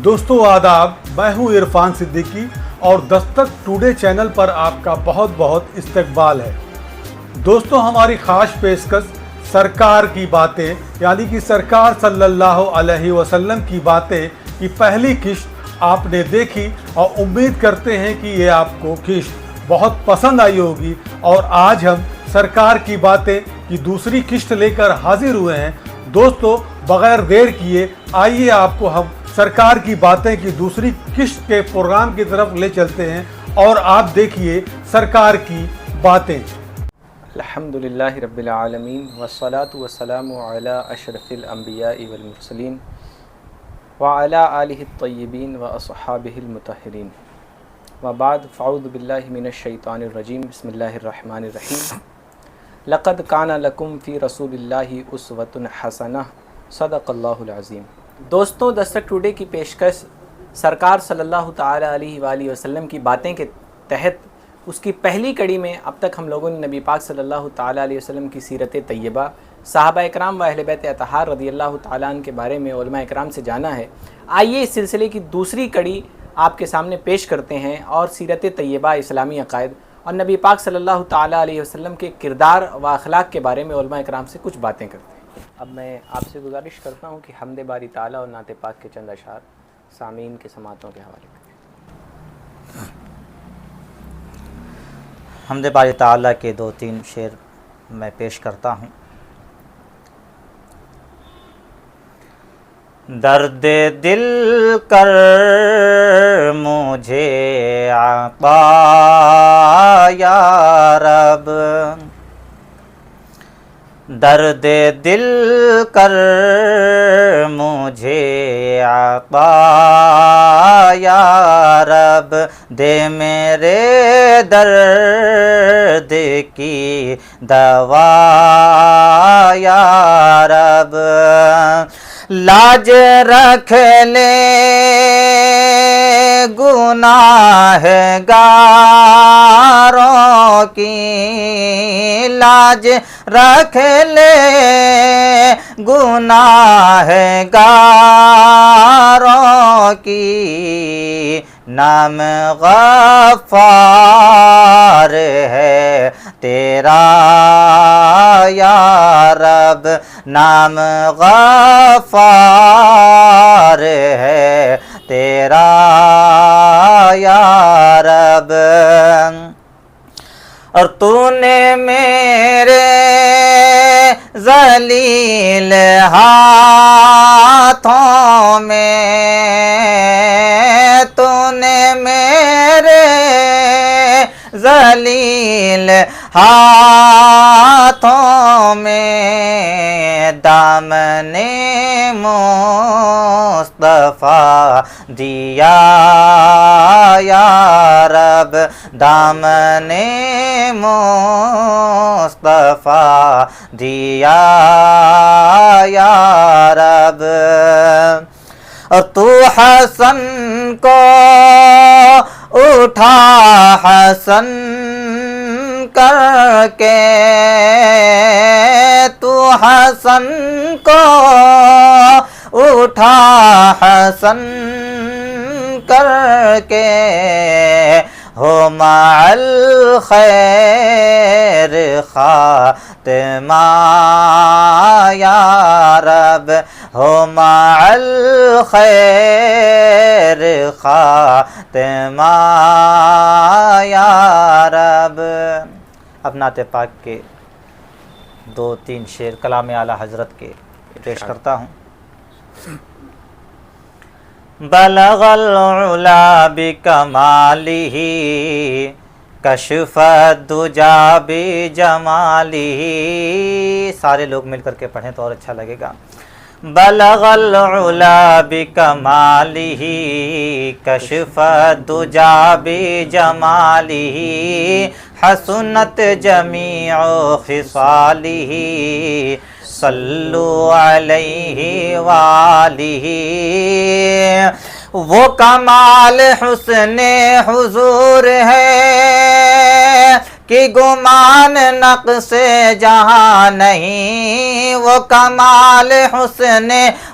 دوستو آداب، میں ہوں عرفان صدیقی اور دستک ٹوڈے چینل پر آپ کا بہت بہت استقبال ہے۔ دوستو ہماری خاص پیشکش سرکار کی باتیں یعنی کہ سرکار صلی اللہ علیہ وسلم کی باتیں کی پہلی قسط آپ نے دیکھی اور امید کرتے ہیں کہ یہ آپ کو قسط بہت پسند آئی ہوگی، اور آج ہم سرکار کی باتیں کی دوسری قسط لے کر حاضر ہوئے ہیں۔ دوستو بغیر دیر کیے آئیے آپ کو ہم سرکار کی باتیں کی دوسری قسط کے پروگرام کی طرف لے چلتے ہیں اور آپ دیکھیے سرکار کی باتیں۔ الحمدللہ رب العالمین والصلاة والسلام علی اشرف الانبیاء والمرسلین وعلی آلہ الطیبین واصحابہ المطہرین وبعد، فاعوذ باللہ من الشیطان الرجیم، بسم اللہ الرحمن الرحیم۔ لقد کان لکم فی رسول اللہ اسوۃ حسنہ، صدق اللہ العظیم۔ دوستوں، دستک ٹوڈے کی پیشکش سرکار صلی اللہ تعالی علیہ وآلہ وسلم کی باتیں کے تحت اس کی پہلی کڑی میں اب تک ہم لوگوں نے نبی پاک صلی اللہ تعالی علیہ وسلم کی سیرت طیبہ، صحابہ اکرام و اہل بیت اطہار رضی اللہ تعالیٰ عنہ کے بارے میں علماء اکرام سے جانا ہے۔ آئیے اس سلسلے کی دوسری کڑی آپ کے سامنے پیش کرتے ہیں اور سیرت طیبہ، اسلامی عقائد اور نبی پاک صلی اللہ تعالی علیہ وسلم کے کردار و اخلاق کے بارے میں علماء اکرام سے کچھ باتیں کرتے ہیں۔ اب میں آپ سے گزارش کرتا ہوں کہ حمد باری تعالیٰ اور نعت پاک کے چند اشعار سامعین کے سماعتوں کے حوالے کریں۔ حمد باری تعالیٰ کے 2-3 شعر میں پیش کرتا ہوں۔ درد دل کر مجھے عطا یا رب، درد دل کر مجھے عطا یا رب، دے میرے درد کی دوا یا رب، لاج رکھ لے گناہ گاروں کی، لاج رکھ لے گناہ گاروں کی، نام غفار ہے تیرا یا رب، نام غفار ہے تیرا یا رب، اور تو نے میرے ذلیل ہاتھوں میں، تو نے میرے ذلیل ہاتھوں میں دامن مصطفیٰ دیا یا رب، دامن مصطفیٰ دیا یا رب، اور تو حسن کو اٹھا حسن کر کے، تو حسن کو اٹھا حسن کر کے، ہو مع الخیر خاتمہ یا رب، ہو مع الخیر خاتمہ یا رب۔ اب نعت پاک کے 2-3 شعر کلام اعلیٰ حضرت کے پیش کرتا ہوں۔ بلغ العلا بکمالہ، کشف الدجا بجمالہ، سارے لوگ مل کر کے پڑھیں تو اور اچھا لگے گا۔ بلغ العلا بکمالہ، کشف الدجا بجمالہ، حسنت جمیع خصالہ، صلو علیہ وآلہ، وہ کمال حسن حضور ہے کہ گمان نقص جہاں نہیں، وہ کمال حسن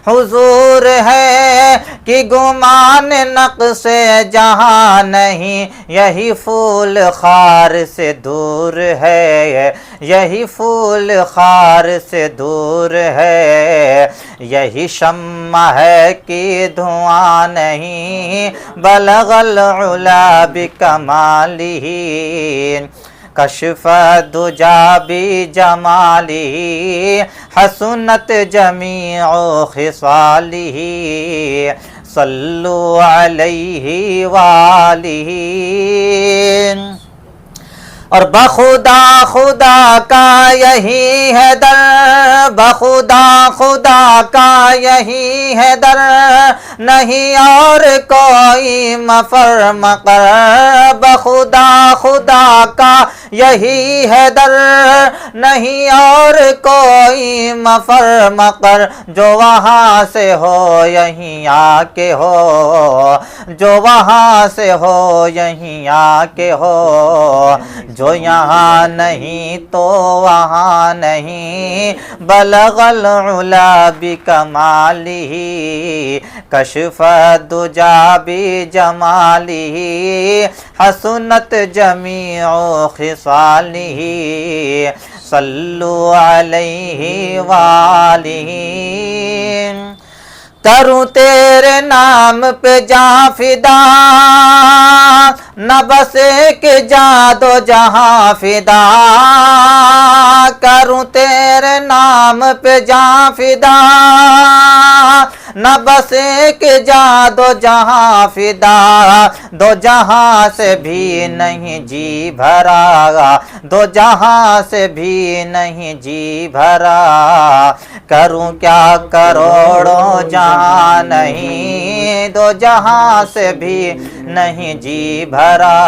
حضور ہے، کہ گمان نقص جہاں نہیں، یہی پھول خار سے دور ہے، یہی پھول خار سے دور ہے، یہی شمع ہے کہ دھواں نہیں، بلغ العلا بکمالہ، کشف الدجا بجمالہ، حسنت جمیع خصالہ، صلو علیہ وآلہ۔ اور بخدا خدا کا یہی ہے در، بخدا خدا کا یہی ہے در، نہیں اور کوئی مفر مقر، بخدا خدا کا یہی ہے در، نہیں اور کوئی مفر مقر، جو وہاں سے ہو یہیں آ کے ہو، جو وہاں سے ہو یہیں آ کے ہو، جو یہاں نہیں تو وہاں نہیں، بلغ العلا بکمالہ، کشف الدجا بجمالہ، حسنت جمیع خصالہ، صلو علیہ وآلہ۔ کروں تیرے نام پہ جاں فدا، نہ بس ایک جاں دو جہاں فدا، کروں تیرے نام پہ جاں فدا، نہ بس ایک جاں دو جہاں فدا، دو جہاں سے بھی نہیں جی بھرا، دو جہاں سے بھی نہیں جی بھرا، کروں کیا کروڑوں جہاں نہیں، دو جہاں سے بھی نہیں جی بھرا،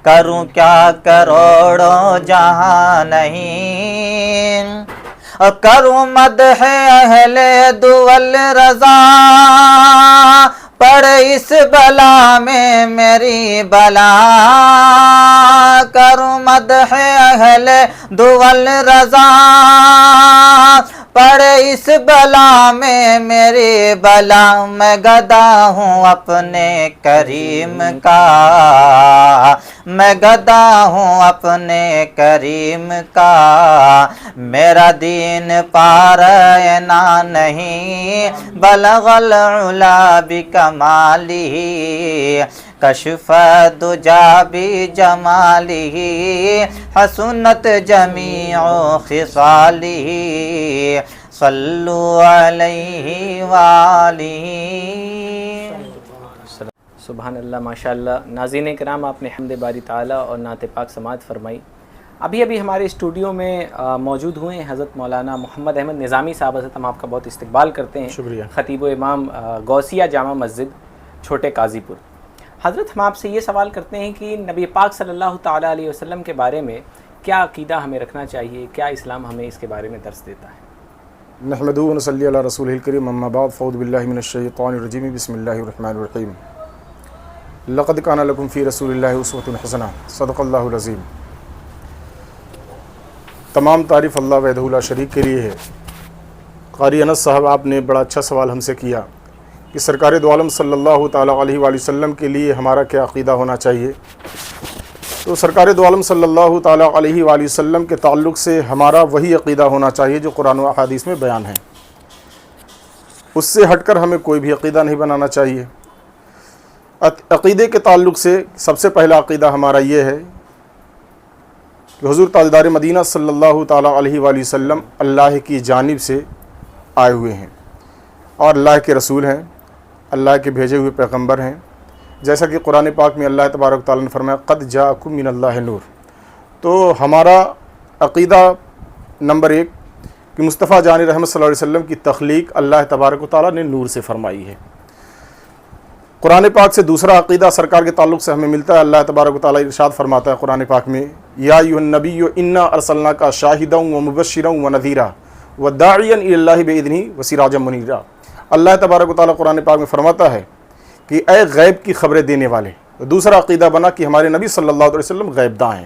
کروں کیا کروڑوں جہاں نہیں، اور کروں مدح اہل دول رضا، پڑ اس بلا میں میری بلا، کروں مدح اہل دول رضا، پڑ اس بلا میں میری بلا، میں گدا ہوں اپنے کریم کا، میں گدا ہوں اپنے کریم کا، میرا دین پارنا نہیں، بلغ العلا بکمالہ، کشف الدجا بجمالہ، حسنت جمیع خصالہ، صلو علیہ وآلہ۔ سبحان اللہ، ماشاءاللہ۔ ناظرین کرام، آپ نے حمد باری تعالیٰ اور نعت پاک سماعت فرمائی۔ ابھی ہمارے اسٹوڈیو میں موجود ہوئے ہیں حضرت مولانا محمد احمد نظامی صاحب۔ حضرت ہم آپ کا بہت استقبال کرتے ہیں۔ شکریہ۔ خطیب و امام غوثیہ جامع مسجد چھوٹے قاضی پور۔ حضرت ہم آپ سے یہ سوال کرتے ہیں کہ نبی پاک صلی اللہ تعالیٰ علیہ وسلم کے بارے میں کیا عقیدہ ہمیں رکھنا چاہیے، کیا اسلام ہمیں اس کے بارے میں درس دیتا ہے؟ نحمدہ و نصلی علی رسولہ الکریم، اما بعد، فاعوذ باللہ من الشیطان الرجیم، بسم اللہ الرحمن الرحیم۔ لقد کان لکم فی رسول اللہ اسوۃ حسنہ، صدق اللہ العظیم۔ تمام تعریف اللہ وحدہ لا شریک کے لیے ہے۔ قاری انس صاحب، آپ نے بڑا اچھا سوال ہم سے کیا کہ سرکار دو عالم صلی اللہ تعالیٰ علیہ وآلہ وسلم کے لیے ہمارا کیا عقیدہ ہونا چاہیے۔ تو سرکار دو عالم صلی اللہ تعالیٰ علیہ وآلہ وسلم کے تعلق سے ہمارا وہی عقیدہ ہونا چاہیے جو قرآن و احادیث میں بیان ہے، اس سے ہٹ کر ہمیں کوئی بھی عقیدہ نہیں بنانا چاہیے۔ عقیدے کے تعلق سے سب سے پہلا عقیدہ ہمارا یہ ہے کہ حضور تاجدار مدینہ صلی اللہ تعالیٰ علیہ وآلہ وسلم اللہ کی جانب سے آئے ہوئے ہیں اور اللہ کے رسول ہیں، اللہ کے بھیجے ہوئے پیغمبر ہیں، جیسا کہ قرآن پاک میں اللہ تبارک تعالیٰ نے فرمایا قد جاءکم من اللہ نور۔ تو ہمارا عقیدہ نمبر ایک کہ مصطفیٰ جان رحمت صلی اللہ علیہ وسلم کی تخلیق اللہ تبارک و تعالیٰ نے نور سے فرمائی ہے۔ قرآن پاک سے دوسرا عقیدہ سرکار کے تعلق سے ہمیں ملتا ہے، اللہ تبارک و تعالیٰ ارشاد فرماتا ہے قرآن پاک میں، یا ایھا النبی انا ارسلناک شاہدا ومبشرا ونذیرا وداعیا الی اللہ باذنہ وسراجا منیرا۔ اللہ تبارک و تعالیٰ قرآن پاک میں فرماتا ہے کہ اے غیب کی خبریں دینے والے۔ دوسرا عقیدہ بنا کہ ہمارے نبی صلی اللہ علیہ وسلم غیب داں ہیں۔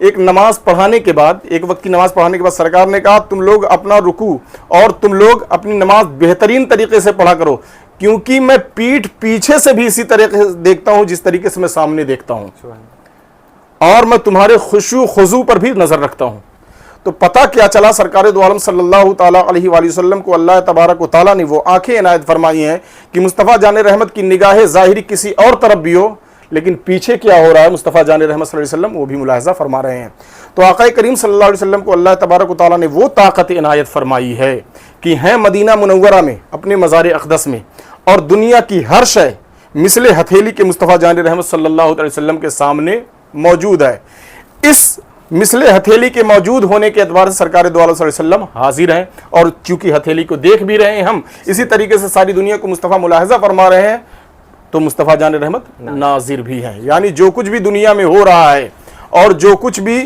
ایک نماز پڑھانے کے بعد، ایک وقت کی نماز پڑھانے کے بعد سرکار نے کہا تم لوگ اپنا رکوع اور تم لوگ اپنی نماز بہترین طریقے سے پڑھا کرو، کیونکہ میں پیٹھ پیچھے سے بھی اسی طریقے سے دیکھتا ہوں جس طریقے سے میں سامنے دیکھتا ہوں، اور میں تمہارے خشوع خضوع پر بھی نظر رکھتا ہوں۔ تو پتہ کیا چلا، سرکار دو عالم صلی اللہ تعالیٰ علیہ وآلہ وسلم کو اللہ تبارک و تعالیٰ نے وہ آنکھیں عنایت فرمائی ہیں کہ مصطفیٰ جان رحمت کی نگاہ ظاہری کسی اور طرف بھی ہو، لیکن پیچھے کیا ہو رہا ہے مصطفیٰ جان رحمت صلی اللہ علیہ وسلم وہ بھی ملاحظہ فرما رہے ہیں۔ تو آقا کریم صلی اللہ علیہ وسلم کو اللہ تبارک و تعالیٰ نے وہ طاقت عنایت فرمائی ہے کہ ہیں مدینہ منورہ میں اپنے مزار اقدس میں، اور دنیا کی ہر شے مثل ہتھیلی کے مصطفیٰ جان رحمت صلی اللہ علیہ وسلم کے سامنے موجود ہے۔ اس مثل ہتھیلی کے موجود ہونے کے اعتبار سے سرکار دو عالم صلی اللہ علیہ وسلم حاضر ہیں، اور چونکہ ہتھیلی کو دیکھ بھی رہے ہیں ہم، اسی طریقے سے ساری دنیا کو مصطفیٰ ملاحظہ فرما رہے ہیں، تو مصطفیٰ جان رحمت ناظر بھی ہیں۔ یعنی جو کچھ بھی دنیا میں ہو رہا ہے اور جو کچھ بھی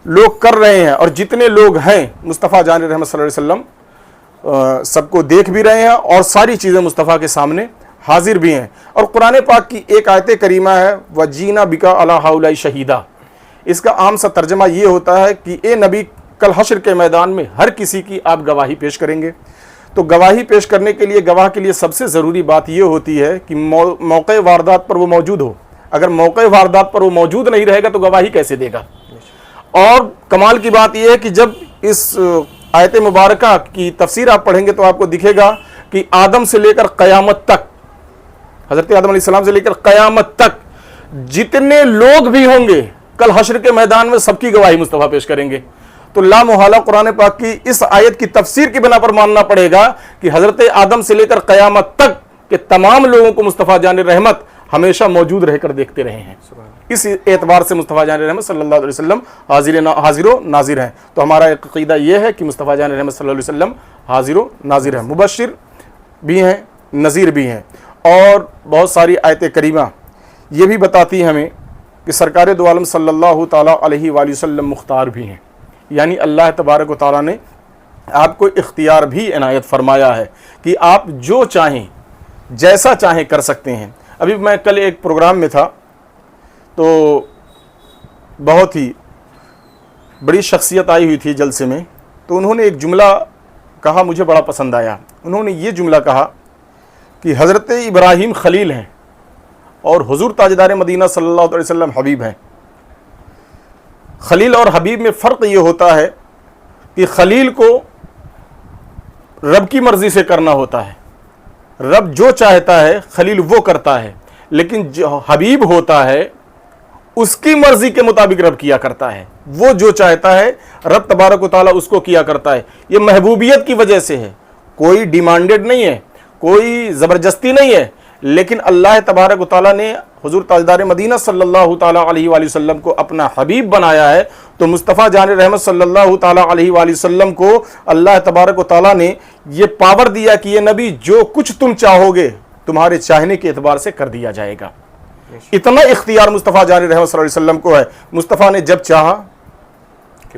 لوگ کر رہے ہیں اور جتنے لوگ ہیں، مصطفیٰ جان رحمت صلی اللہ علیہ وسلم سب کو دیکھ بھی رہے ہیں، اور ساری چیزیں مصطفیٰ کے سامنے حاضر بھی ہیں۔ اور قرآن پاک کی ایک آیت کریمہ ہے وَجِئْنَا بِكَ عَلَىٰ هَٰؤُلَاءِ شَهِيدًا، اس کا عام سا ترجمہ یہ ہوتا ہے کہ اے نبی کل حشر کے میدان میں ہر کسی کی آپ گواہی پیش کریں گے۔ تو گواہی پیش کرنے کے لیے گواہ کے لیے سب سے ضروری بات یہ ہوتی ہے کہ موقع واردات پر وہ موجود ہو۔ اگر موقع واردات پر وہ موجود نہیں رہے گا تو گواہی کیسے دے گا؟ اور کمال کی بات یہ ہے کہ جب اس آیت مبارکہ کی تفسیر آپ پڑھیں گے تو آپ کو دکھے گا کہ آدم سے لے کر قیامت تک، حضرت آدم علیہ السلام سے لے کر قیامت تک جتنے لوگ بھی ہوں گے کل حشر کے میدان میں سب کی گواہی مصطفیٰ پیش کریں گے۔ تو لا محالہ قرآن پاک کی اس آیت کی تفسیر کی بنا پر ماننا پڑے گا کہ حضرت آدم سے لے کر قیامت تک کے تمام لوگوں کو مصطفیٰ جان رحمت ہمیشہ موجود رہ کر دیکھتے رہے ہیں۔ اس اعتبار سے مصطفیٰ جان رحمت صلی اللہ علیہ وسلم حاضر و ناظر ہیں۔ تو ہمارا ایک عقیدہ یہ ہے کہ مصطفیٰ جان رحمت صلی اللہ علیہ وسلم حاضر و ناظر ہیں، مبشر بھی ہیں، نذیر بھی ہیں۔ اور بہت ساری آیت کریمہ یہ بھی بتاتی ہیں ہمیں کہ سرکار دو عالم صلی اللہ تعالیٰ علیہ وآلہ وسلم مختار بھی ہیں، یعنی اللہ تبارک و تعالیٰ نے آپ کو اختیار بھی عنایت فرمایا ہے کہ آپ جو چاہیں جیسا چاہیں کر سکتے ہیں۔ ابھی میں کل ایک پروگرام میں تھا تو بہت ہی بڑی شخصیت آئی ہوئی تھی جلسے میں، تو انہوں نے ایک جملہ کہا مجھے بڑا پسند آیا۔ انہوں نے یہ جملہ کہا کہ حضرت ابراہیم خلیل ہیں اور حضور تاجدار مدینہ صلی اللہ علیہ وسلم حبیب ہیں۔ خلیل اور حبیب میں فرق یہ ہوتا ہے کہ خلیل کو رب کی مرضی سے کرنا ہوتا ہے، رب جو چاہتا ہے خلیل وہ کرتا ہے، لیکن جو حبیب ہوتا ہے اس کی مرضی کے مطابق رب کیا کرتا ہے، وہ جو چاہتا ہے رب تبارک و تعالیٰ اس کو کیا کرتا ہے۔ یہ محبوبیت کی وجہ سے ہے، کوئی ڈیمانڈڈ نہیں ہے، کوئی زبردستی نہیں ہے، لیکن اللہ تبارک و تعالیٰ نے حضور تاجدار مدینہ صلی اللہ تعالیٰ علیہ وآلہ وسلم کو اپنا حبیب بنایا ہے، تو مصطفیٰ جان رحمت صلی اللہ تعالیٰ علیہ وآلہ وسلم کو اللہ تبارک و تعالیٰ نے یہ پاور دیا کہ یہ نبی جو کچھ تم چاہو گے تمہارے چاہنے کے اعتبار سے کر دیا جائے گا۔ اتنا اختیار مصطفیٰ جان رحمت صلی اللہ علیہ وسلم کو ہے۔ مصطفیٰ نے جب چاہا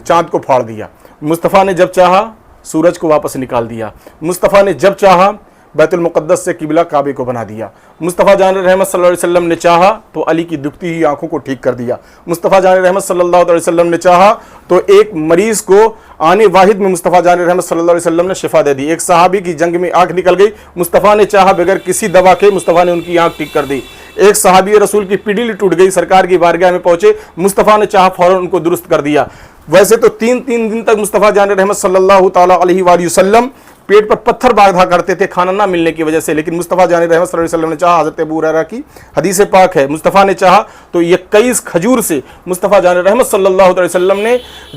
چاند کو پھاڑ دیا، مصطفیٰ نے جب چاہا سورج کو واپس نکال دیا، مصطفیٰ نے جب چاہا بیت المقدس سے قبلہ کعبے کو بنا دیا، مصطفیٰ جان رحمت صلی اللہ علیہ وسلم نے چاہا تو علی کی دکھتی ہوئی آنکھوں کو ٹھیک کر دیا، مصطفیٰ جان رحمت صلی اللہ علیہ وسلم نے چاہا تو ایک مریض کو آنے واحد میں مصطفیٰ جان رحمت صلی اللہ علیہ وسلم نے شفا دے دی۔ ایک صحابی کی جنگ میں آنکھ نکل گئی، مصطفیٰ نے چاہا بغیر کسی دوا کے مصطفیٰ نے ان کی آنکھ ٹھیک کر دی۔ ایک صحابی رسول کی پیڈلی ٹوٹ گئی، سرکار کی بارگاہ میں پہنچے، مصطفیٰ نے چاہا فوراً ان کو درست کر دیا۔ ویسے تو تین دن تک مصطفیٰ جان رحمت صلی اللہ تعالیٰ علیہ وآلہ وسلم پیٹ پر پتھر باندھا کرتے تھے کھانا نہ ملنے کی وجہ سے، لیکن مصطفیٰ جان رحمت صلی اللہ علیہ وسلم نے چاہا، حضرت ابو ہریرہ کی حدیث پاک ہے، مصطفیٰ نے چاہا تو 21 کھجور سے مصطفیٰ جان رحمت صلی اللہ علیہ وسلم نے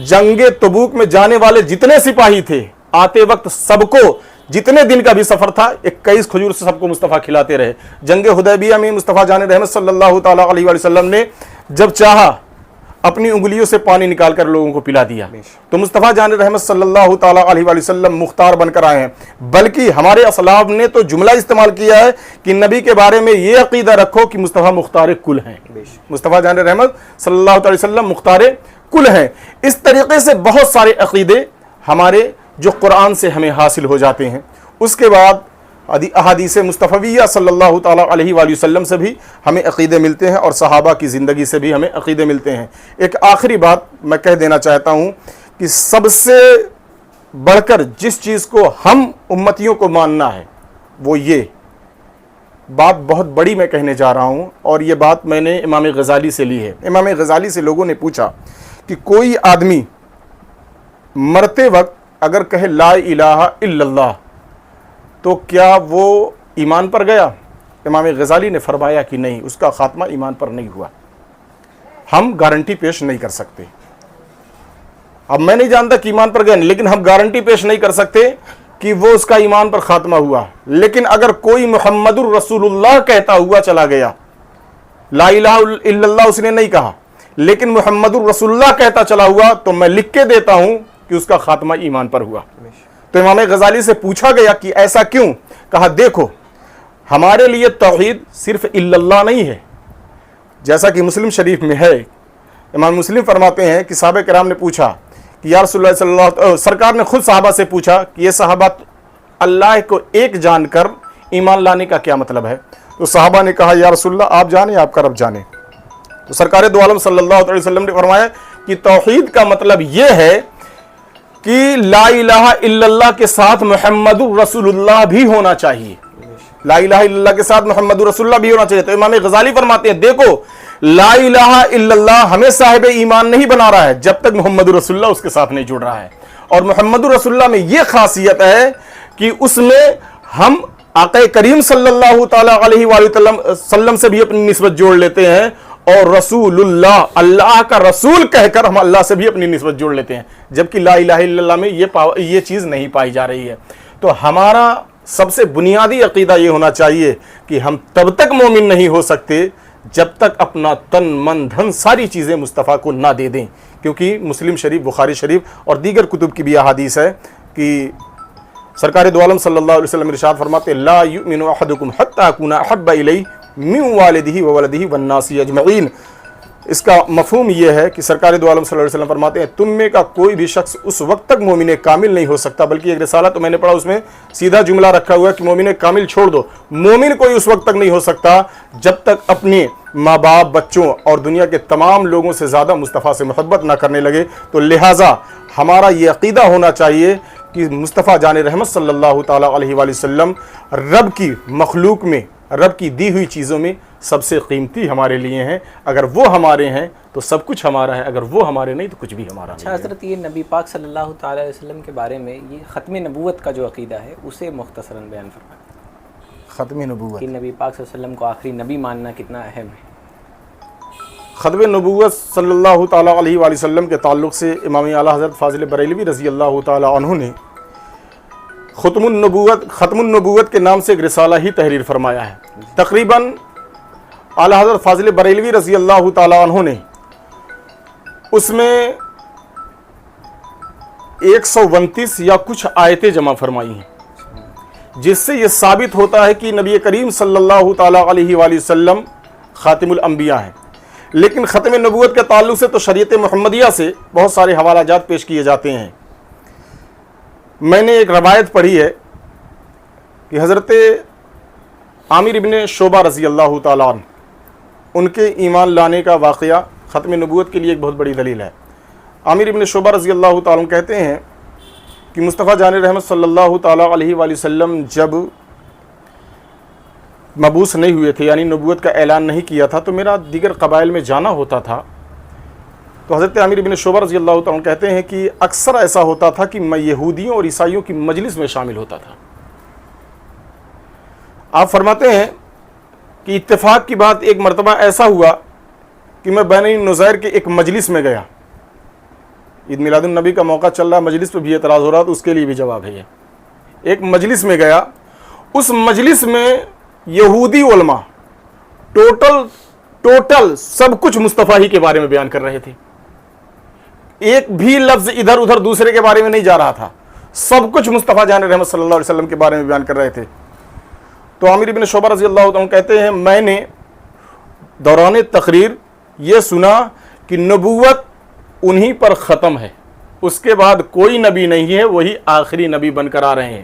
جنگ تبوک میں جانے والے جتنے سپاہی تھے آتے وقت سب کو، جتنے دن کا بھی سفر تھا، 21 کھجور سے سب کو مصطفیٰ کھلاتے رہے۔ جنگ حدیبیہ میں مصطفیٰ جان رحمت صلی اللہ تعالیٰ علیہ وآلہ وسلم نے جب چاہا اپنی انگلیوں سے پانی نکال کر لوگوں کو پلا دیا۔ تو مصطفیٰ جان رحمت صلی اللہ تعالیٰ علیہ وآلہ وسلم مختار بن کر آئے ہیں، بلکہ ہمارے اسلاف نے تو جملہ استعمال کیا ہے کہ نبی کے بارے میں یہ عقیدہ رکھو کہ مصطفیٰ مختار کل ہیں، مصطفیٰ جان رحمت صلی اللہ علیہ وسلم مختار کل ہیں۔ اس طریقے سے بہت سارے عقیدے ہمارے جو قرآن سے ہمیں حاصل ہو جاتے ہیں۔ اس کے بعد احادیث مصطفیہ صلی اللہ تعالیٰ علیہ وآلہ وسلم سے بھی ہمیں عقیدے ملتے ہیں اور صحابہ کی زندگی سے بھی ہمیں عقیدے ملتے ہیں۔ ایک آخری بات میں کہہ دینا چاہتا ہوں کہ سب سے بڑھ کر جس چیز کو ہم امتیوں کو ماننا ہے وہ یہ بات بہت بڑی میں کہنے جا رہا ہوں، اور یہ بات میں نے امام غزالی سے لی ہے۔ امام غزالی سے لوگوں نے پوچھا کہ کوئی آدمی مرتے وقت اگر کہے لا الہ الا اللہ تو کیا وہ ایمان پر گیا؟ امام غزالی نے فرمایا کہ نہیں، اس کا خاتمہ ایمان پر نہیں ہوا۔ ہم گارنٹی پیش نہیں کر سکتے، اب میں نہیں جانتا کہ ایمان پر گیا نہیں، لیکن ہم گارنٹی پیش نہیں کر سکتے کہ وہ اس کا ایمان پر خاتمہ ہوا۔ لیکن اگر کوئی محمد الرسول اللہ کہتا ہوا چلا گیا، لا الہ الا اللہ اس نے نہیں کہا لیکن محمد الرسول اللہ کہتا چلا ہوا، تو میں لکھ کے دیتا ہوں کہ اس کا خاتمہ ایمان پر ہوا۔ تو امام غزالی سے پوچھا گیا کہ ایسا کیوں؟ کہا دیکھو ہمارے لیے توحید صرف الا اللہ نہیں ہے، جیسا کہ مسلم شریف میں ہے۔ امام مسلم فرماتے ہیں کہ صحابہ کرام نے پوچھا کہ یا رسول اللہ صلی اللہ علیہ وسلم، سرکار نے خود صحابہ سے پوچھا کہ یہ صحابہ اللہ کو ایک جان کر ایمان لانے کا کیا مطلب ہے؟ تو صحابہ نے کہا یا رسول اللہ آپ جانیں، آپ کا رب جانے۔ تو سرکار دو عالم صلی اللہ علیہ وسلم نے فرمایا کہ توحید کا مطلب یہ ہے کہ لا الہ الا اللہ کے ساتھ محمد الرسول اللہ بھی ہونا چاہیے، لا الہ الا اللہ کے ساتھ محمد الرسول اللہ بھی ہونا چاہیے۔ تو امام غزالی فرماتے ہیں دیکھو لا الہ الا اللہ ہمیں صاحب ایمان نہیں بنا رہا ہے جب تک محمد رسول اللہ اس کے ساتھ نہیں جڑ رہا ہے، اور محمد رسول اللہ میں یہ خاصیت ہے کہ اس میں ہم آقا کریم صلی اللہ تعالیٰ علیہ وآلہ وسلم سے بھی اپنی نسبت جوڑ لیتے ہیں، اور رسول اللہ اللہ کا رسول کہہ کر ہم اللہ سے بھی اپنی نسبت جوڑ لیتے ہیں، جبکہ لا الہ الا اللہ میں یہ چیز نہیں پائی جا رہی ہے۔ تو ہمارا سب سے بنیادی عقیدہ یہ ہونا چاہیے کہ ہم تب تک مومن نہیں ہو سکتے جب تک اپنا تن من دھن ساری چیزیں مصطفیٰ کو نہ دے دیں، کیونکہ مسلم شریف، بخاری شریف اور دیگر کتب کی بھی احادیث ہے کہ سرکار دو عالم صلی اللہ علیہ وسلم ارشاد فرماتے لا یؤمن احدکم حتی اکون احب الیہ من والدہ وولدہ والناس اجمعین۔ اس کا مفہوم یہ ہے کہ سرکار دو عالم صلی اللہ علیہ وسلم فرماتے ہیں تم میں کا کوئی بھی شخص اس وقت تک مومن کامل نہیں ہو سکتا، بلکہ ایک رسالہ تو میں نے پڑھا اس میں سیدھا جملہ رکھا ہوا ہے کہ مومن کامل چھوڑ دو، مومن کوئی اس وقت تک نہیں ہو سکتا جب تک اپنے ماں باپ، بچوں اور دنیا کے تمام لوگوں سے زیادہ مصطفیٰ سے محبت نہ کرنے لگے۔ تو لہٰذا ہمارا یہ عقیدہ ہونا چاہیے کہ مصطفیٰ جان رحمت صلی اللہ تعالیٰ علیہ وآلہ وسلم رب کی مخلوق میں، رب کی دی ہوئی چیزوں میں سب سے قیمتی ہمارے لیے ہیں۔ اگر وہ ہمارے ہیں تو سب کچھ ہمارا ہے، اگر وہ ہمارے نہیں تو کچھ بھی ہمارا نہیں ہے۔ حضرت یہ نبی پاک صلی اللہ تعالیٰ علیہ وسلم کے بارے میں یہ ختم نبوت کا جو عقیدہ ہے اسے مختصراً بیان فرمائیں ختم نبوت، کہ نبی پاک صلی اللہ علیہ وسلم کو آخری نبی ماننا کتنا اہم ہے۔ ختم نبوت صلی اللہ تعالیٰ علیہ وآلہ وسلم کے تعلق سے امام اعلیٰ حضرت فاضل بریلوی رضی اللہ تعالیٰ عنہ نے ختم النبوت کے نام سے ایک رسالہ ہی تحریر فرمایا ہے۔ تقریباً اعلیٰ حضرت فاضل بریلوی رضی اللہ تعالیٰ عنہ نے اس میں 129 یا کچھ آیتیں جمع فرمائی ہیں، جس سے یہ ثابت ہوتا ہے کہ نبی کریم صلی اللہ تعالیٰ علیہ وآلہ وسلم خاتم الانبیاء ہیں۔ لیکن ختم نبوت کے تعلق سے تو شریعت محمدیہ سے بہت سارے حوالہ جات پیش کیے جاتے ہیں۔ میں نے ایک روایت پڑھی ہے کہ حضرت عامر ابن شعبہ رضی اللہ تعالیٰ عنہ ان کے ایمان لانے کا واقعہ ختم نبوت کے لیے ایک بہت بڑی دلیل ہے۔ عامر ابن شعبہ رضی اللہ تعالیٰ عنہ کہتے ہیں کہ مصطفیٰ جان رحمت صلی اللہ تعالیٰ علیہ وآلہ وسلم جب مبعوث نہیں ہوئے تھے، یعنی نبوت کا اعلان نہیں کیا تھا، تو میرا دیگر قبائل میں جانا ہوتا تھا۔ تو حضرت عامر ابن شعبہ رضی اللہ تعالیٰ عنہ کہتے ہیں کہ اکثر ایسا ہوتا تھا کہ میں یہودیوں اور عیسائیوں کی مجلس میں شامل ہوتا تھا۔ آپ فرماتے ہیں کہ اتفاق کی بات ایک مرتبہ ایسا ہوا کہ میں بنی نظیر کے ایک مجلس میں گیا، عید میلاد النبی کا موقع چل رہا، مجلس پہ بھی اعتراض ہو رہا، تو اس کے لیے بھی جواب ہے یہ۔ ایک مجلس میں گیا، اس مجلس میں یہودی علماء ٹوٹل سب کچھ مصطفیٰ ہی کے بارے میں بیان کر رہے تھے، ایک بھی لفظ ادھر ادھر دوسرے کے بارے میں نہیں جا رہا تھا، سب کچھ مصطفیٰ جان رحمت صلی اللہ علیہ وسلم کے بارے میں بیان کر رہے تھے۔ تو عامر ابن شعبہ رضی اللہ عنہ کہتے ہیں میں نے دوران تقریر یہ سنا کہ نبوت انہی پر ختم ہے، اس کے بعد کوئی نبی نہیں ہے، وہی آخری نبی بن کر آ رہے ہیں۔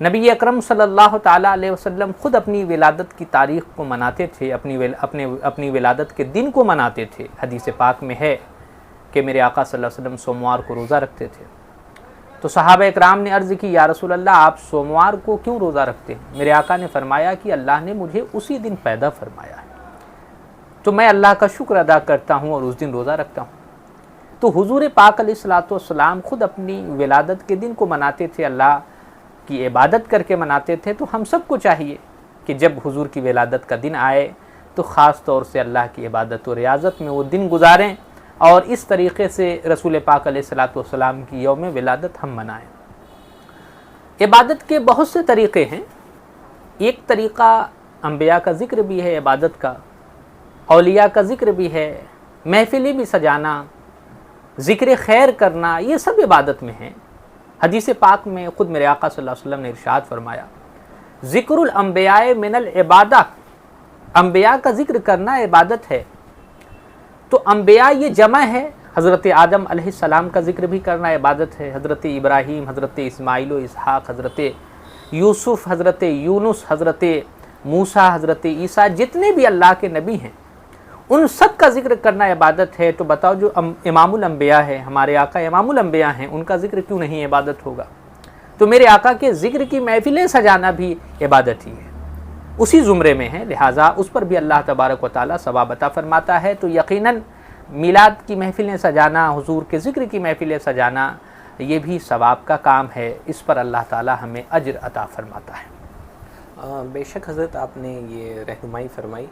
نبی اکرم صلی اللہ تعالیٰ علیہ وسلم خود اپنی ولادت کی تاریخ کو مناتے تھے، اپنی ولادت کے دن کو مناتے تھے۔ حدیث پاک میں ہے کہ میرے آقا صلی اللہ علیہ وسلم سوموار کو روزہ رکھتے تھے۔ تو صحابہ اکرام نے عرض کی یا رسول اللہ آپ سوموار کو کیوں روزہ رکھتے ہیں؟ میرے آقا نے فرمایا کہ اللہ نے مجھے اسی دن پیدا فرمایا ہے، تو میں اللہ کا شکر ادا کرتا ہوں اور اس دن روزہ رکھتا ہوں۔ تو حضور پاک علیہ الصلوۃ والسلام خود اپنی ولادت کے دن کو مناتے تھے، اللہ کی عبادت کر کے مناتے تھے۔ تو ہم سب کو چاہیے کہ جب حضور کی ولادت کا دن آئے تو خاص طور سے اللہ کی عبادت و ریاضت میں وہ دن گزاریں، اور اس طریقے سے رسول پاک علیہ الصلوۃ والسلام کی یوم ولادت ہم منائیں۔ عبادت کے بہت سے طریقے ہیں۔ ایک طریقہ انبیاء کا ذکر بھی ہے عبادت کا، اولیاء کا ذکر بھی ہے، محفلیں بھی سجانا، ذکر خیر کرنا، یہ سب عبادت میں ہیں۔ حدیث پاک میں خود میرے آقا صلی اللہ علیہ وسلم نے ارشاد فرمایا ذکر الانبیاء من العبادہ، انبیاء کا ذکر کرنا عبادت ہے۔ تو انبیاء یہ جمع ہے، حضرت آدم علیہ السلام کا ذکر بھی کرنا عبادت ہے، حضرت ابراہیم، حضرت اسماعیل و اسحاق، حضرت یوسف، حضرت یونس، حضرت موسیٰ، حضرت عیسیٰ، جتنے بھی اللہ کے نبی ہیں ان سب کا ذکر کرنا عبادت ہے۔ تو بتاؤ جو امام الانبیاء ہے، ہمارے آقا امام الانبیاء ہیں، ان کا ذکر کیوں نہیں عبادت ہوگا؟ تو میرے آقا کے ذکر کی محفلیں سجانا بھی عبادت ہی ہے، اسی زمرے میں ہے، لہٰذا اس پر بھی اللہ تبارک و تعالیٰ ثواب عطا فرماتا ہے۔ تو یقیناً میلاد کی محفلیں سجانا، حضور کے ذکر کی محفلیں سجانا، یہ بھی ثواب کا کام ہے، اس پر اللہ تعالیٰ ہمیں اجر عطا فرماتا ہے۔ بے شک حضرت آپ نے یہ رہنمائی فرمائی۔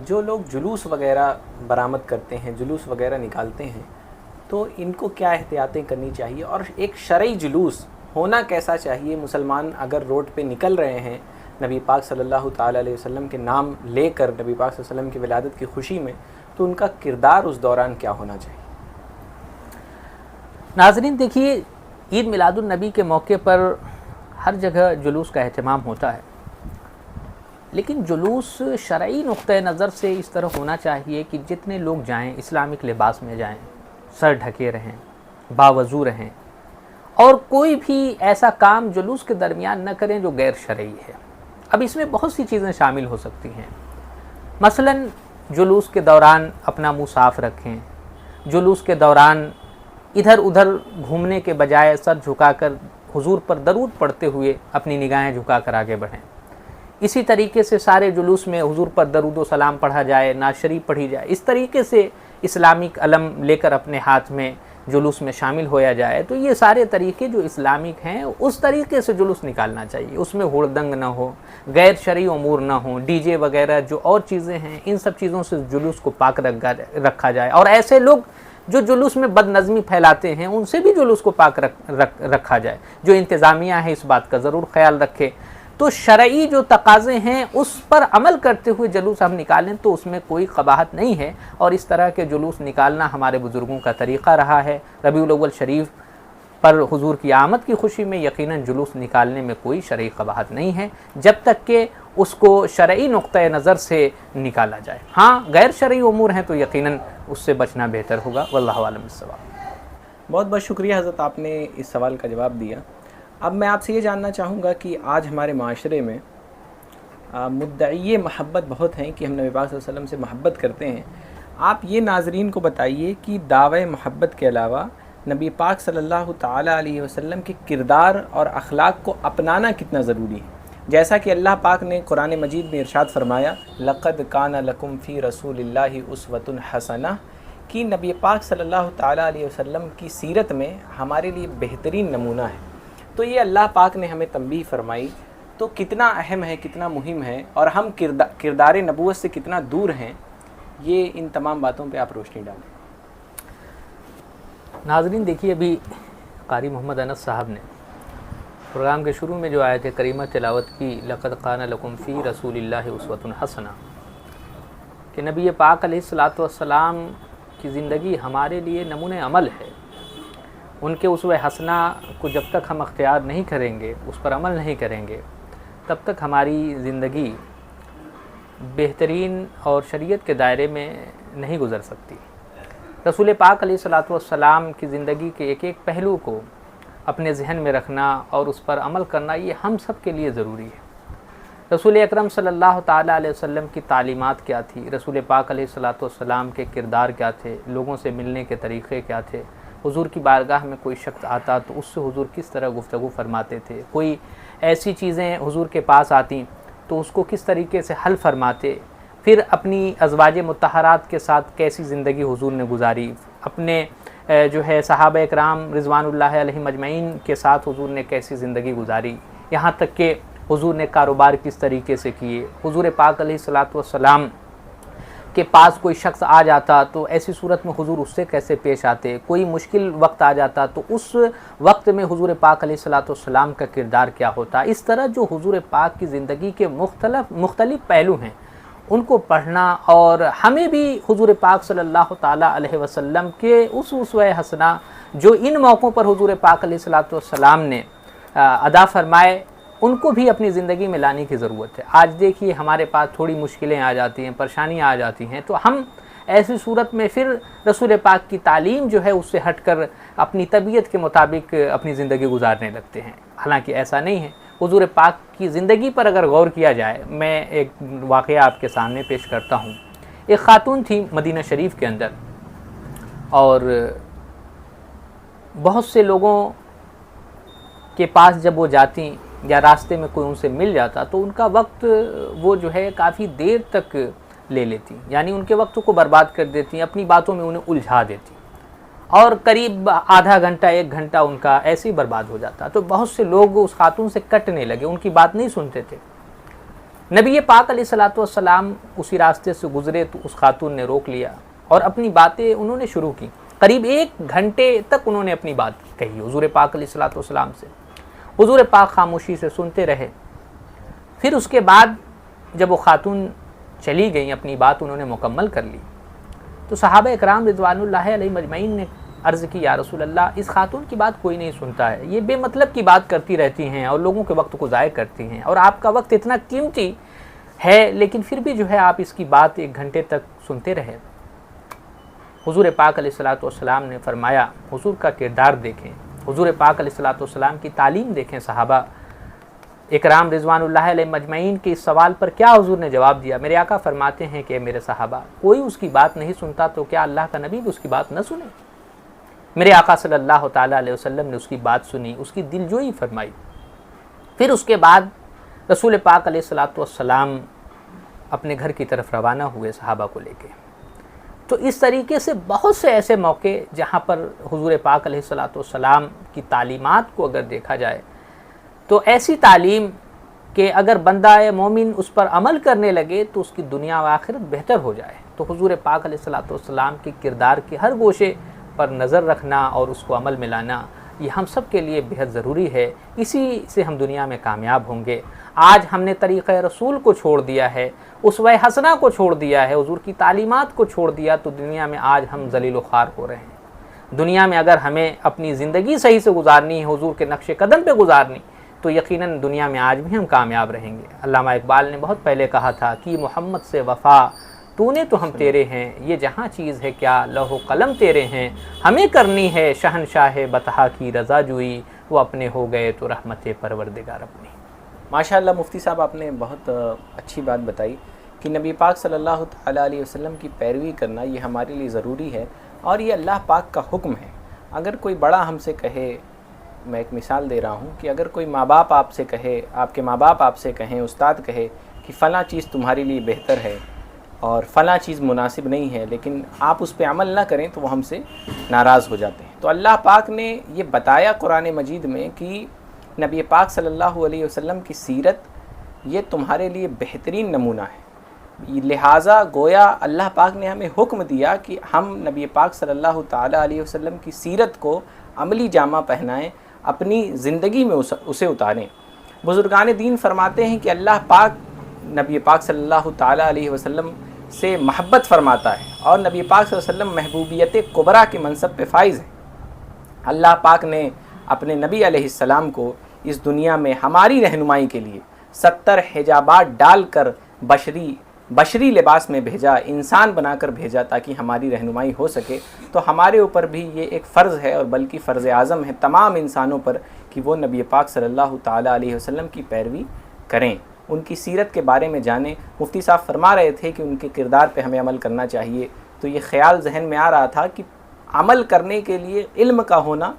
جو لوگ جلوس وغیرہ برآمد کرتے ہیں، جلوس وغیرہ نکالتے ہیں، تو ان کو کیا احتیاطیں کرنی چاہیے، اور ایک شرعی جلوس ہونا کیسا چاہیے؟ مسلمان اگر روڈ پہ نکل رہے ہیں نبی پاک صلی اللہ تعالیٰ علیہ وسلم کے نام لے کر، نبی پاک صلی اللہ علیہ وسلم کی ولادت کی خوشی میں، تو ان کا کردار اس دوران کیا ہونا چاہیے؟ ناظرین دیکھیے، عید میلاد النبی کے موقع پر ہر جگہ جلوس کا اہتمام ہوتا ہے، لیکن جلوس شرعی نقطہ نظر سے اس طرح ہونا چاہیے کہ جتنے لوگ جائیں اسلامک لباس میں جائیں، سر ڈھکے رہیں، باوضو رہیں، اور کوئی بھی ایسا کام جلوس کے درمیان نہ کریں جو غیر شرعی ہے۔ اب اس میں بہت سی چیزیں شامل ہو سکتی ہیں، مثلا جلوس کے دوران اپنا منہ صاف رکھیں، جلوس کے دوران ادھر ادھر گھومنے کے بجائے سر جھکا کر حضور پر درود پڑھتے ہوئے اپنی نگاہیں جھکا کر آگے بڑھیں۔ اسی طریقے سے سارے جلوس میں حضور پر درود و سلام پڑھا جائے، نعت شریف پڑھی جائے، اس طریقے سے اسلامک علم لے کر اپنے ہاتھ میں جلوس میں شامل ہویا جائے۔ تو یہ سارے طریقے جو اسلامک ہیں اس طریقے سے جلوس نکالنا چاہیے، اس میں ہڑدنگ نہ ہو، غیر شرعی امور نہ ہوں، ڈی جے وغیرہ جو اور چیزیں ہیں ان سب چیزوں سے جلوس کو پاک رکھا جائے، اور ایسے لوگ جو جلوس میں بد نظمی پھیلاتے ہیں ان سے بھی جلوس کو پاک رکھا جائے۔ جو انتظامیہ ہے اس بات کا ضرور خیال رکھے۔ تو شرعی جو تقاضے ہیں اس پر عمل کرتے ہوئے جلوس ہم نکالیں تو اس میں کوئی قباحت نہیں ہے، اور اس طرح کے جلوس نکالنا ہمارے بزرگوں کا طریقہ رہا ہے۔ ربیع الاول شریف پر حضور کی آمد کی خوشی میں یقیناً جلوس نکالنے میں کوئی شرعی قباحت نہیں ہے، جب تک کہ اس کو شرعی نقطہ نظر سے نکالا جائے۔ ہاں غیر شرعی امور ہیں تو یقیناً اس سے بچنا بہتر ہوگا، واللہ عالم بالصواب۔ بہت بہت شکریہ حضرت، آپ نے اس سوال کا جواب دیا۔ اب میں آپ سے یہ جاننا چاہوں گا کہ آج ہمارے معاشرے میں مدعی محبت بہت ہیں کہ ہم نبی پاک صلی اللہ علیہ وسلم سے محبت کرتے ہیں۔ آپ یہ ناظرین کو بتائیے کہ دعوی محبت کے علاوہ نبی پاک صلی اللہ تعالیٰ علیہ وسلم کے کردار اور اخلاق کو اپنانا کتنا ضروری ہے؟ جیسا کہ اللہ پاک نے قرآن مجید میں ارشاد فرمایا لَقَدْ كَانَ لَكُمْ فِي رَسُولِ اللَّهِ أُسْوَةٌ حَسَنَةٌ، کہ نبی پاک صلی اللہ تعالیٰ علیہ وسلم کی سیرت میں ہمارے لیے بہترین نمونہ ہے۔ تو یہ اللہ پاک نے ہمیں تنبیہ فرمائی، تو کتنا اہم ہے، کتنا مہم ہے، اور ہم کردار نبوت سے کتنا دور ہیں، یہ ان تمام باتوں پہ آپ روشنی ڈالیں۔ ناظرین دیکھیے، ابھی قاری محمد انس صاحب نے پروگرام کے شروع میں جو آیت کریمہ تلاوت کی لَقَدْ كَانَ لَكُمْ فِي رَسُولِ اللَّهِ أُسْوَةٌ حَسَنَةٌ، کہ نبی پاک علیہ الصلوۃ والسلام کی زندگی ہمارے لیے نمونۂ عمل ہے۔ ان کے اسوہ حسنہ کو جب تک ہم اختیار نہیں کریں گے، اس پر عمل نہیں کریں گے، تب تک ہماری زندگی بہترین اور شریعت کے دائرے میں نہیں گزر سکتی۔ رسول پاک علیہ الصلوۃ والسلام کی زندگی کے ایک ایک پہلو کو اپنے ذہن میں رکھنا اور اس پر عمل کرنا یہ ہم سب کے لیے ضروری ہے۔ رسول اکرم صلی اللہ تعالیٰ علیہ وسلم کی تعلیمات کیا تھی، رسول پاک علیہ الصلوۃ والسلام کے کردار کیا تھے، لوگوں سے ملنے کے طریقے کیا تھے، حضور کی بارگاہ میں کوئی شخص آتا تو اس سے حضور کس طرح گفتگو فرماتے تھے، کوئی ایسی چیزیں حضور کے پاس آتیں تو اس کو کس طریقے سے حل فرماتے، پھر اپنی ازواج مطہرات کے ساتھ کیسی زندگی حضور نے گزاری، اپنے جو ہے صحابہ اکرام رضوان اللہ علیہم اجمعین کے ساتھ حضور نے کیسی زندگی گزاری، یہاں تک کہ حضور نے کاروبار کس طریقے سے کیے۔ حضور پاک علیہ الصلوۃ والسلام کے پاس کوئی شخص آ جاتا تو ایسی صورت میں حضور اس سے کیسے پیش آتے، کوئی مشکل وقت آ جاتا تو اس وقت میں حضور پاک علیہ الصلوۃ والسلام کا کردار کیا ہوتا۔ اس طرح جو حضور پاک کی زندگی کے مختلف پہلو ہیں ان کو پڑھنا، اور ہمیں بھی حضور پاک صلی اللہ تعالیٰ علیہ وسلم کے اس اسوہ حسنہ جو ان موقعوں پر حضور پاک علیہ الصلوۃ والسلام نے ادا فرمائے ان کو بھی اپنی زندگی میں لانے کی ضرورت ہے۔ آج دیکھیے ہمارے پاس تھوڑی مشکلیں آ جاتی ہیں، پریشانیاں آ جاتی ہیں، تو ہم ایسی صورت میں پھر رسول پاک کی تعلیم جو ہے اس سے ہٹ کر اپنی طبیعت کے مطابق اپنی زندگی گزارنے لگتے ہیں، حالانکہ ایسا نہیں ہے۔ حضور پاک کی زندگی پر اگر غور کیا جائے، میں ایک واقعہ آپ کے سامنے پیش کرتا ہوں۔ ایک خاتون تھی مدینہ شریف کے اندر، اور بہت سے لوگوں کے پاس جب وہ جاتی یا راستے میں کوئی ان سے مل جاتا تو ان کا وقت وہ جو ہے کافی دیر تک لے لیتی، یعنی ان کے وقت کو برباد کر دیتی، اپنی باتوں میں انہیں الجھا دیتی، اور قریب آدھا گھنٹہ 1 گھنٹہ ان کا ایسے ہی برباد ہو جاتا۔ تو بہت سے لوگ اس خاتون سے کٹنے لگے، ان کی بات نہیں سنتے تھے۔ نبی پاک علیہ الصلوۃ والسلام اسی راستے سے گزرے تو اس خاتون نے روک لیا اور اپنی باتیں انہوں نے شروع کی۔ قریب 1 گھنٹے تک انہوں نے اپنی بات کہی حضور پاک علیہ الصلوۃ والسلام سے۔ حضور پاک خاموشی سے سنتے رہے۔ پھر اس کے بعد جب وہ خاتون چلی گئیں، اپنی بات انہوں نے مکمل کر لی، تو صحابہ اکرام رضوان اللہ علیہم اجمعین نے عرض کی یا رسول اللہ، اس خاتون کی بات کوئی نہیں سنتا ہے، یہ بے مطلب کی بات کرتی رہتی ہیں اور لوگوں کے وقت کو ضائع کرتی ہیں، اور آپ کا وقت اتنا قیمتی ہے لیکن پھر بھی جو ہے آپ اس کی بات 1 گھنٹے تک سنتے رہے۔ حضور پاک علیہ الصلوۃ والسلام نے فرمایا، حضور کا کردار دیکھیں، حضور پاک علیہ الصلوۃ والسلام کی تعلیم دیکھیں، صحابہ اکرام رضوان اللہ علیہم اجمعین کے اس سوال پر کیا حضور نے جواب دیا۔ میرے آقا فرماتے ہیں کہ میرے صحابہ، کوئی اس کی بات نہیں سنتا تو کیا اللہ کا نبی بھی اس کی بات نہ سنے؟ میرے آقا صلی اللہ تعالیٰ علیہ وسلم نے اس کی بات سنی، اس کی دلجوئی فرمائی۔ پھر اس کے بعد رسول پاک علیہ الصلوۃ والسلام اپنے گھر کی طرف روانہ ہوئے صحابہ کو لے کے۔ تو اس طریقے سے بہت سے ایسے موقع جہاں پر حضور پاک علیہ الصلوۃ والسلام کی تعلیمات کو اگر دیکھا جائے تو ایسی تعلیم کہ اگر بندہ مومن اس پر عمل کرنے لگے تو اس کی دنیا و آخرت بہتر ہو جائے۔ تو حضور پاک علیہ الصلوۃ والسلام کے کردار کے ہر گوشے پر نظر رکھنا اور اس کو عمل میں لانا یہ ہم سب کے لیے بہت ضروری ہے، اسی سے ہم دنیا میں کامیاب ہوں گے۔ آج ہم نے طریقہ رسول کو چھوڑ دیا ہے، اسوہ حسنہ کو چھوڑ دیا ہے، حضور کی تعلیمات کو چھوڑ دیا، تو دنیا میں آج ہم ذلیل و خوار ہو رہے ہیں۔ دنیا میں اگر ہمیں اپنی زندگی صحیح سے گزارنی ہے، حضور کے نقش قدم پہ گزارنی، تو یقیناً دنیا میں آج بھی ہم کامیاب رہیں گے۔ علامہ اقبال نے بہت پہلے کہا تھا کہ محمد سے وفا تو نے تو ہم تیرے ہیں، یہ جہاں چیز ہے کیا لوح و قلم تیرے ہیں، ہمیں کرنی ہے شہنشاہ بطحا کی رضا جوئی، وہ اپنے ہو گئے تو رحمت پروردگار اپنی۔ ماشاءاللہ مفتی صاحب، آپ نے بہت اچھی بات بتائی کہ نبی پاک صلی اللہ تعالیٰ علیہ وسلم کی پیروی کرنا یہ ہمارے لیے ضروری ہے، اور یہ اللہ پاک کا حکم ہے۔ اگر کوئی بڑا ہم سے کہے، میں ایک مثال دے رہا ہوں کہ اگر کوئی ماں باپ آپ سے کہے، آپ کے ماں باپ آپ سے کہیں، استاد کہے کہ فلاں چیز تمہارے لیے بہتر ہے اور فلاں چیز مناسب نہیں ہے، لیکن آپ اس پہ عمل نہ کریں تو وہ ہم سے ناراض ہو جاتے ہیں۔ تو اللہ پاک نے یہ بتایا قرآن مجید میں کہ نبی پاک صلی اللہ علیہ وسلم کی سیرت یہ تمہارے لیے بہترین نمونہ ہے، لہٰذا گویا اللہ پاک نے ہمیں حکم دیا کہ ہم نبی پاک صلی اللہ تعالیٰ علیہ وسلم کی سیرت کو عملی جامہ پہنائیں، اپنی زندگی میں اسے اتاریں۔ بزرگان دین فرماتے ہیں کہ اللہ پاک نبی پاک صلی اللہ تعالیٰ علیہ وسلم سے محبت فرماتا ہے، اور نبی پاک صلی اللہ علیہ وسلم محبوبیت کبریٰ کے منصب پہ فائز ہیں۔ اللہ پاک نے اپنے نبی علیہ السلام کو اس دنیا میں ہماری رہنمائی کے لیے 70 حجابات ڈال کر بشری بشری لباس میں بھیجا، انسان بنا کر بھیجا تاکہ ہماری رہنمائی ہو سکے، تو ہمارے اوپر بھی یہ ایک فرض ہے، اور بلکہ فرض اعظم ہے تمام انسانوں پر کہ وہ نبی پاک صلی اللہ تعالیٰ علیہ وسلم کی پیروی کریں، ان کی سیرت کے بارے میں جانیں۔ مفتی صاحب فرما رہے تھے کہ ان کے کردار پہ ہمیں عمل کرنا چاہیے، تو یہ خیال ذہن میں آ رہا تھا کہ عمل کرنے کے لیے علم کا ہونا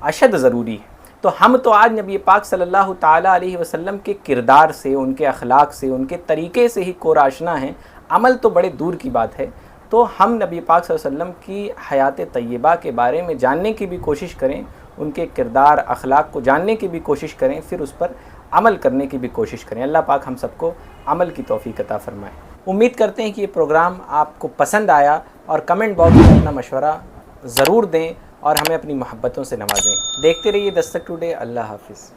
اشد ضروری ہے۔ تو ہم تو آج نبی پاک صلی اللہ تعالیٰ علیہ وسلم کے کردار سے، ان کے اخلاق سے، ان کے طریقے سے ہی کورآشنا ہیں، عمل تو بڑے دور کی بات ہے۔ تو ہم نبی پاک صلی اللہ علیہ وسلم کی حیات طیبہ کے بارے میں جاننے کی بھی کوشش کریں، ان کے کردار اخلاق کو جاننے کی بھی کوشش کریں، پھر اس پر عمل کرنے کی بھی کوشش کریں۔ اللہ پاک ہم سب کو عمل کی توفیق عطا فرمائے۔ امید کرتے ہیں کہ یہ پروگرام آپ کو پسند آیا، اور کمنٹ باکس میں اپنا مشورہ ضرور دیں اور ہمیں اپنی محبتوں سے نوازیں۔ دیکھتے رہیے دستک ٹوڈے۔ اللہ حافظ۔